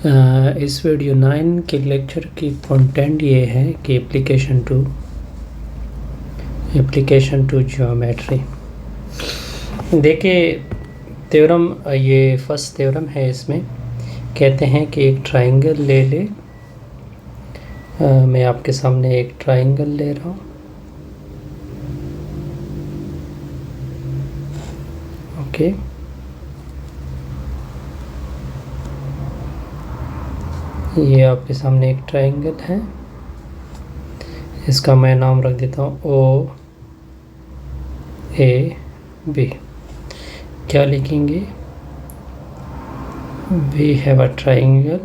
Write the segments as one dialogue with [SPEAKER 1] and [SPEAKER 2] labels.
[SPEAKER 1] इस वीडियो 9 के लेक्चर की कंटेंट ये है कि एप्लीकेशन टू ज्योमेट्री। देखिए थ्योरम, ये फर्स्ट थ्योरम है। इसमें कहते हैं कि एक ट्राइंगल ले ले। मैं आपके सामने एक ट्राइंगल ले रहा हूँ। ओके, ये आपके सामने एक ट्राइंगल है। इसका मैं नाम रख देता हूँ OAB। क्या लिखेंगे? वी हैव अ ट्राइंगल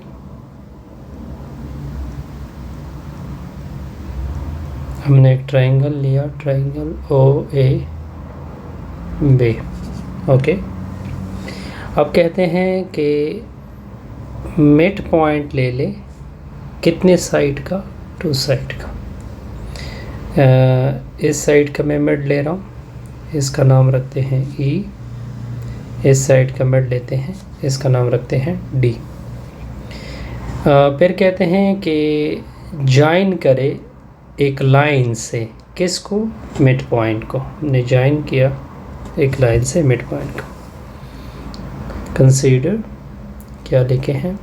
[SPEAKER 1] हमने एक ट्राइंगल लिया, ट्राइंगल OAB। ओके, अब कहते हैं कि मिड पॉइंट ले ले। कितने साइड का? 2 साइड का। इस साइड का मैं मिड ले रहा हूँ, इसका नाम रखते हैं E। इस साइड का मिड लेते हैं, इसका नाम रखते हैं D। फिर कहते हैं कि जॉइन करे एक लाइन से। किसको? मिड पॉइंट को। हमने जॉइन किया एक लाइन से मिड पॉइंट को। कंसीडर, क्या लिखे हैं?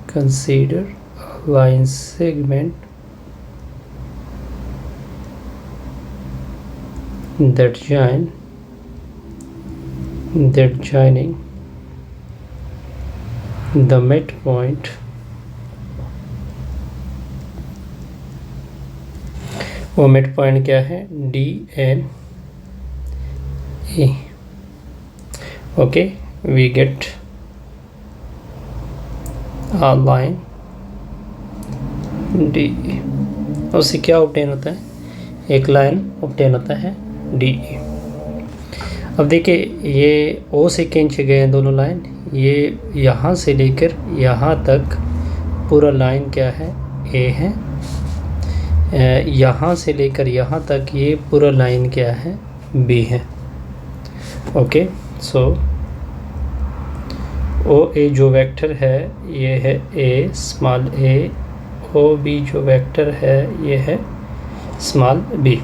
[SPEAKER 1] Consider line segment that joining the midpoint वो मिड पॉइंट क्या है? D and E। Okay, we get a line DE। उससे क्या ऑब्टेन होता है? एक लाइन ऑब्टेन होता है DE। अब देखिए ये O से खींचे गए हैं दोनों लाइन। ये यहाँ से लेकर यहाँ तक पूरा लाइन क्या है? A है। यहाँ से लेकर यहाँ तक ये पूरा लाइन क्या है? B है। ओके, सो OA जो वेक्टर है ये है A स्मॉल a। OB जो वेक्टर है ये है स्मॉल b।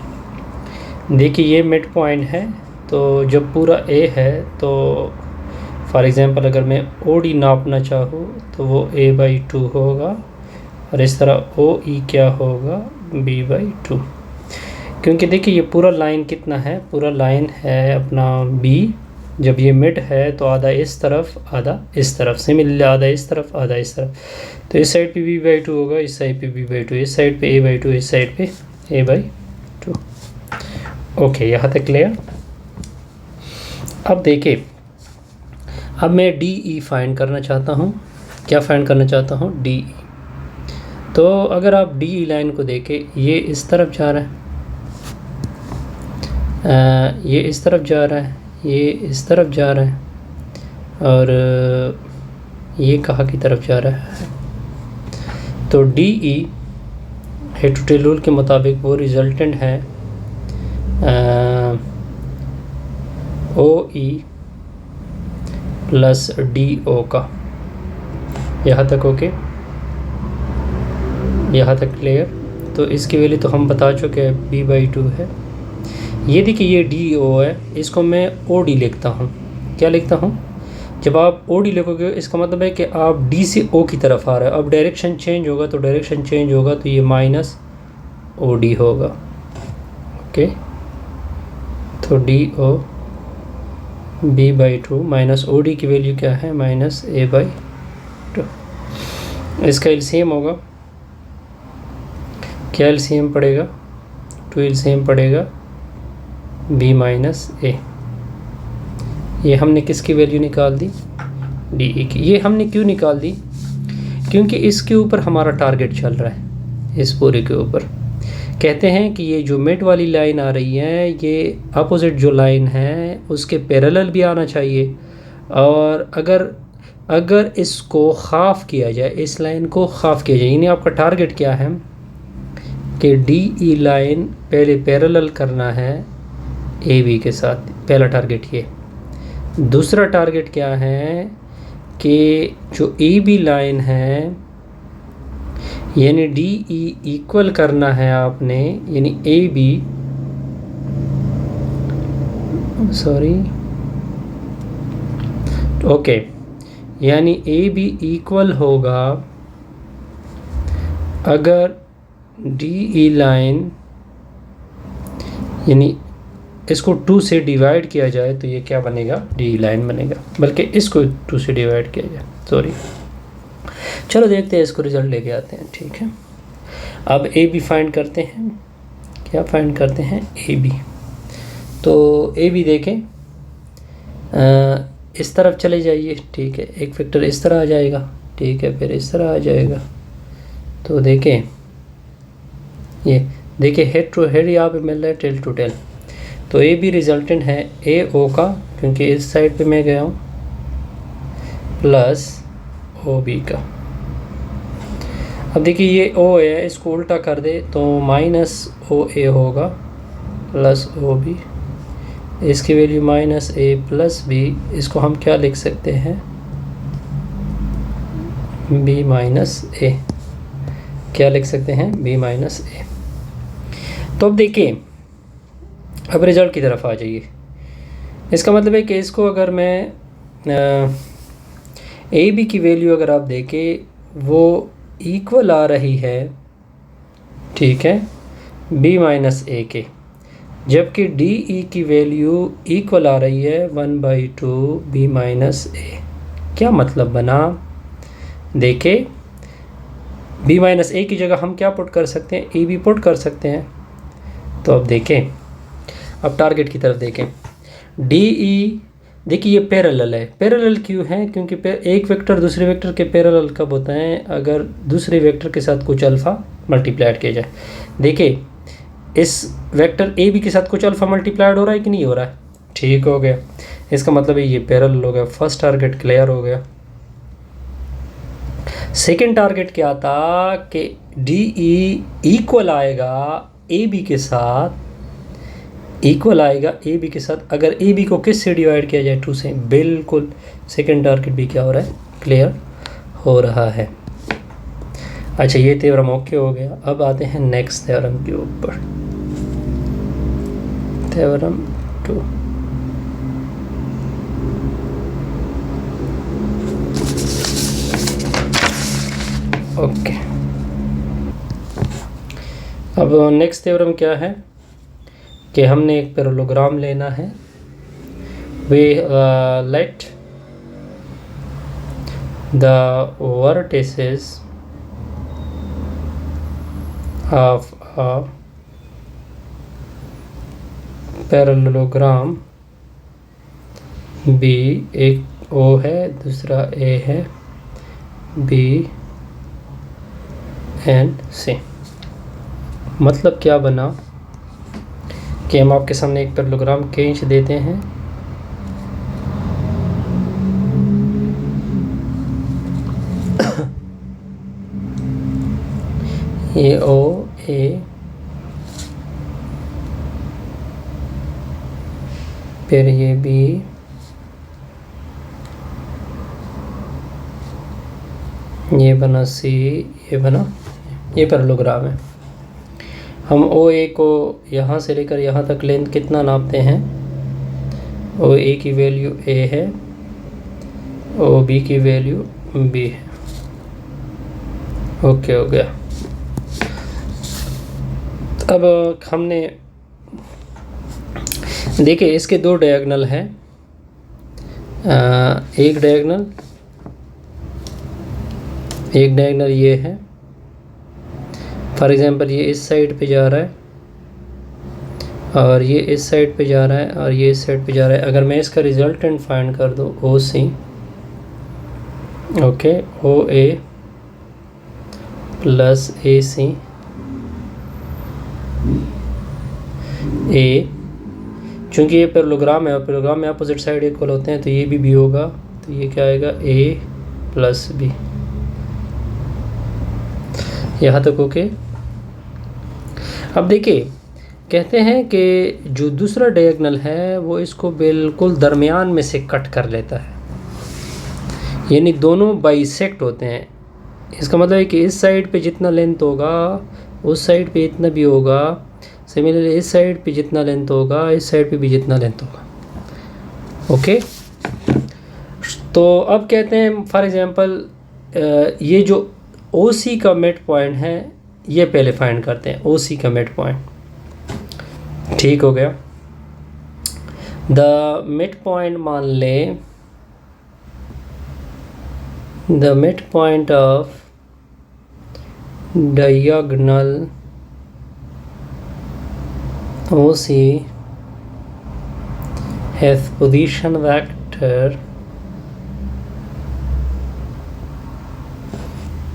[SPEAKER 1] देखिए ये मिड पॉइंट है, तो जब पूरा A है तो फॉर एग्ज़ाम्पल अगर मैं OD नापना चाहूँ तो वो A/2 होगा, और इस तरह OE क्या होगा? B/2। क्योंकि देखिए ये पूरा लाइन कितना है? पूरा लाइन है अपना B। जब ये मिड है तो आधा इस तरफ आधा इस तरफ से मिल, आधा इस तरफ आधा इस तरफ। तो इस साइड पे B/2 होगा, इस साइड पे B/2, इस साइड पे A/2, इस साइड पे A/2। ओके, यहाँ तक क्लियर। अब देखिए, अब मैं DE फाइंड करना चाहता हूँ। क्या फाइंड करना चाहता हूँ? DE। तो अगर आप DE लाइन को देखें, ये इस तरफ जा रहा है, ये इस तरफ जा रहा है, ये इस तरफ जा रहा है, और ये कहाँ की तरफ जा रहा है? तो DE हेटुटेल रूल के मुताबिक वो रिजल्टेंट है OE प्लस DO का। यहाँ तक ओके, यहाँ तक क्लियर। तो इसकी वैल्यू तो हम बता चुके हैं, B/2 है। ये देखिए ये DO है, इसको मैं OD लिखता हूँ। क्या लिखता हूँ? जब आप OD लिखोगे इसका मतलब है कि आप D से O की तरफ आ रहे हो। अब डायरेक्शन चेंज होगा, तो डायरेक्शन चेंज होगा तो ये -OD होगा। ओके, तो DO B/2 माइनस OD की वैल्यू क्या है? -A/2। इसका एलसीएम होगा, क्या एलसीएम पड़ेगा? 2 एलसीएम पड़ेगा B-A। ये हमने किसकी वैल्यू निकाल दी? DE की। ये हमने क्यों निकाल दी? क्योंकि इसके ऊपर हमारा टारगेट चल रहा है, इस पूरे के ऊपर। कहते हैं कि ये जो मिड वाली लाइन आ रही है, ये अपोजिट जो लाइन है उसके पैरेलल भी आना चाहिए। और अगर इसको हाफ किया जाए, इस लाइन को हाफ किया जाए, यानी आपका टारगेट क्या है कि DE लाइन पहले पैरेलल करना है AB के साथ। पहला टारगेट ये। दूसरा टारगेट क्या है कि जो ए बी लाइन है यानी डी ई इक्वल करना है आपने, यानी ए बी, सॉरी ओके, यानी ए बी इक्वल होगा अगर डी ई लाइन यानी इसको 2 से डिवाइड किया जाए तो ये क्या बनेगा, डी लाइन बनेगा, बल्कि इसको 2 से डिवाइड किया जाए, सॉरी। चलो देखते हैं, इसको रिजल्ट लेके आते हैं, ठीक है। अब ए बी फाइंड करते हैं, क्या फाइंड करते हैं, ए बी। तो ए बी देखें, इस तरफ चले जाइए, ठीक है, एक वेक्टर इस तरह आ जाएगा, ठीक है, फिर इस तरह आ जाएगा। तो देखें, ये देखिए हेड टू हेड यहाँ पे मिल रहा है, टेल टू टेल। तो ए बी रिजल्टेंट है ए ओ का, क्योंकि इस साइड पे मैं गया हूँ, प्लस ओ बी का। अब देखिए ये ओ है, इसको उल्टा कर दे तो माइनस ओ ए होगा प्लस ओ बी, इसकी वैल्यू माइनस ए प्लस बी, इसको हम क्या लिख सकते हैं, बी माइनस ए, क्या लिख सकते हैं, बी माइनस ए। तो अब देखिए, अब रिज़ल्ट की तरफ आ जाइए। इसका मतलब है कि इसको अगर मैं ए बी की वैल्यू अगर आप देखें वो इक्वल आ रही है, ठीक है, बी माइनस ए के, जबकि डी ई की वैल्यू इक्वल आ रही है 1/2 बी माइनस ए। क्या मतलब बना, देखें बी माइनस ए की जगह हम क्या पुट कर सकते हैं, ए बी पुट कर सकते हैं। तो अब देखें, अब टारगेट की तरफ देखें, डी ई, देखिए ये पैरेलल है। पैरेलल क्यों है, क्योंकि एक वेक्टर दूसरे वेक्टर के पैरेलल कब होता है, अगर दूसरे वेक्टर के साथ कुछ अल्फ़ा मल्टीप्लाइड किया जाए। देखिए इस वेक्टर ए बी के साथ कुछ अल्फ़ा मल्टीप्लाइड हो रहा है कि नहीं हो रहा है, ठीक हो गया, इसका मतलब है ये पैरेलल हो गया। फर्स्ट टारगेट क्लियर हो गया। सेकेंड टारगेट क्या था कि डी ई इक्वल आएगा ए बी के साथ, इक्वल आएगा ए बी के साथ, अगर ए बी को किस से डिवाइड किया जाए, 2 से। बिल्कुल, सेकेंड टारगेट भी क्या हो रहा है, क्लियर हो रहा है। अच्छा, ये थ्योरम ओके हो गया। अब आते हैं नेक्स्ट थ्योरम के ऊपर, थ्योरम 2। ओके, अब नेक्स्ट थ्योरम क्या है कि हमने एक पैरेललोग्राम लेना है। We let the vertices of a parallelogram be, एक ओ है, दूसरा ए है, बी एंड सी। मतलब क्या बना कि हम आपके सामने एक पैरेललोग्राम खींच देते हैं, ये ओ ए, फिर ये बी, ये बना सी, ये बना, ये पैरेललोग्राम है। हम ओ ए को यहाँ से लेकर यहाँ तक लेंथ कितना नापते हैं, ओ ए की वैल्यू ए है, ओ बी की वैल्यू बी है। ओके हो गया। अब हमने देखिए इसके 2 डायगोनल हैं, एक डायगोनल ये है, फॉर एग्ज़ाम्पल ये इस साइड पे जा रहा है और ये इस साइड पे जा रहा है और ये इस साइड पे जा रहा है। अगर मैं इसका रिजल्टेंट फाइंड कर दूँ, ओ सी, ओके, ओ ए प्लस ए सी, ए, चूँकि ये पैरेललोग्राम है और पैरेललोग्राम में अपोजिट साइड इक्वल होते हैं, तो ये भी होगा, तो ये क्या आएगा, ए प्लस बी। यहाँ तक ओके। अब देखिए कहते हैं कि जो दूसरा डायगोनल है वो इसको बिल्कुल दरमियान में से कट कर लेता है, यानी दोनों बाइसेक्ट होते हैं। इसका मतलब है कि इस साइड पे जितना लेंथ होगा उस साइड पे इतना भी होगा, सिमिलरली इस साइड पे जितना लेंथ होगा इस साइड पे भी जितना लेंथ होगा। ओके, तो अब कहते हैं फॉर एग्जांपल ये जो OC का मिड पॉइंट है ये पहले फाइंड करते हैं। OC का मिड पॉइंट ठीक हो गया। द मिड पॉइंट मान लें, the mid point of diagonal OC has position vector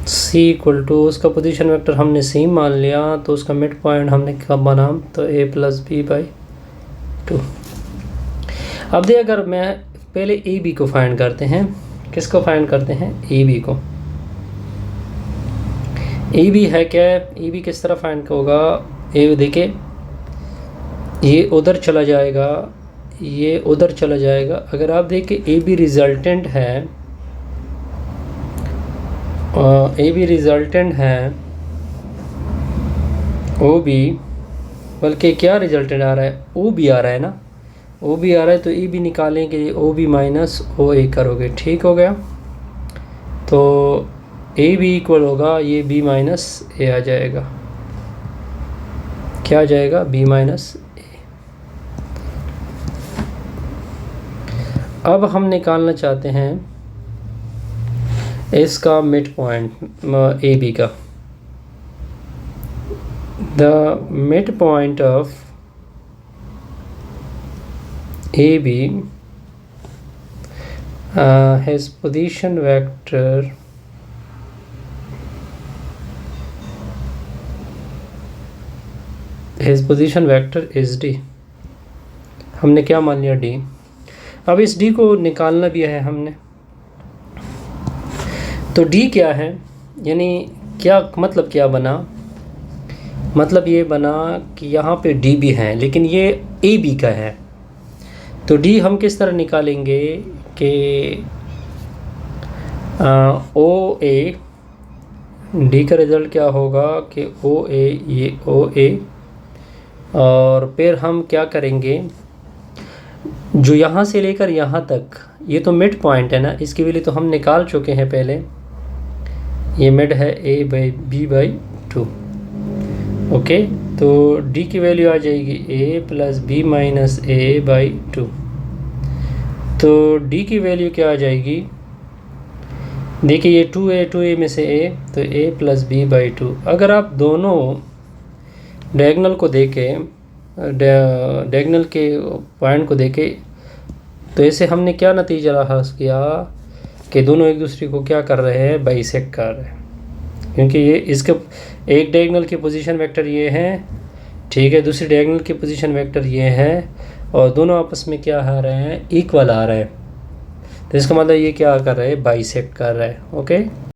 [SPEAKER 1] C equal to, उसका पोजीशन वेक्टर हमने C मान लिया, तो उसका मिड पॉइंट हमने कब बना, तो a+b/2। अब दे अगर मैं पहले AB को फाइंड करते हैं, किसको फाइंड करते हैं, AB को। AB है क्या, AB किस तरह फाइंड होगा, ए देखिए ये उधर चला जाएगा, ये उधर चला जाएगा। अगर आप देखिए AB रिजल्टेंट है, AB रिजल्टेंट है OB, बल्कि क्या रिजल्टेंट आ रहा है, OB आ रहा है ना, OB आ रहा है, तो AB निकालेंगे, OB माइनस OA करोगे, ठीक हो गया। तो AB इक्वल होगा ये B माइनस A आ जाएगा, क्या आ जाएगा, B माइनस A। अब हम निकालना चाहते हैं इसका मिड पॉइंट AB का। The mid point of AB has position vector is D। हमने क्या मान लिया, D। अब इस D को निकालना भी है हमने, तो D क्या है, यानी क्या मतलब, क्या बना, मतलब ये बना कि यहाँ पे D भी है लेकिन ये AB का है। तो D हम किस तरह निकालेंगे कि OA, D का रिज़ल्ट क्या होगा कि OA, ये OA, और फिर हम क्या करेंगे, जो यहाँ से लेकर यहाँ तक, ये तो मिड पॉइंट है ना, इसकी वैल्यू तो हम निकाल चुके हैं पहले, ये मिड है a/b/2। ओके, तो D की वैल्यू आ जाएगी a+b माइनस a/2। तो D की वैल्यू क्या आ जाएगी, देखिए ये 2a में से a, तो a+b/2। अगर आप दोनों डायगोनल को देखें, डायगोनल के पॉइंट को देखें, तो ऐसे हमने क्या नतीजा हासिल किया कि दोनों एक दूसरे को क्या कर रहे हैं, बाइसेक्ट कर रहे हैं। क्योंकि ये इसके एक डायगोनल की पोजीशन वेक्टर ये है, ठीक है, दूसरी डायगोनल की पोजीशन वेक्टर ये है, और दोनों आपस में क्या आ रहे हैं, इक्वल आ रहे हैं। तो इसका मतलब ये क्या कर रहे हैं, बाइसेक्ट कर रहे हैं। ओके।